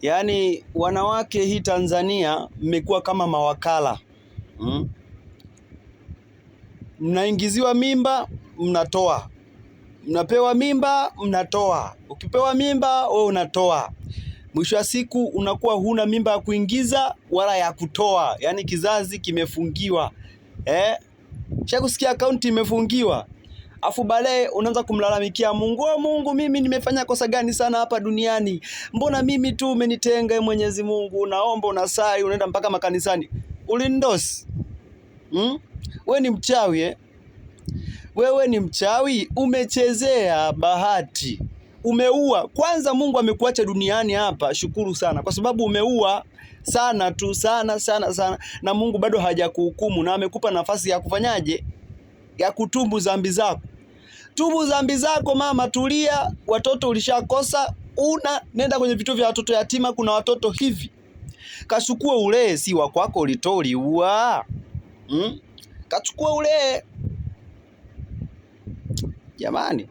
Yaani wanawake hii Tanzania mmekuwa kama mawakala. Mnaingiziwa mimba, mnatoa. Mnapewa mimba, mnatoa. Ukipewa mimba, wewe unatoa. Mwisho wa siku unakuwa huna mimba ya kuingiza wala ya kutoa. Yaani kizazi kimefungiwa. Shakusikia akaunti imefungiwa. Afu baadaye unaanza kumlalamikia Mungu. Mungu, mimi nimefanya kosa gani sana hapa duniani? Mbona mimi tu umenitenga Mwenyezi Mungu? Unaomba, unasali, unaenda mpaka makanisani. Ulindosi. Wewe ni mchawi Wewe ni mchawi, umechezea bahati. Umeua. Kwanza Mungu amekuacha duniani hapa, shukuru sana. Kwa sababu umeua sana tu, sana. Na Mungu bado hajakuhukumu na amekupa nafasi ya kufanyaje? Ya kutubu dhambi zako. Tubu dhambi zako mama, tulia. Watoto ulishakosa, nenda kwenye vituo vya watoto yatima, kuna watoto hivi. Kachukue ulee, si wa kwako uliua. Kachukue ulee. Jamani.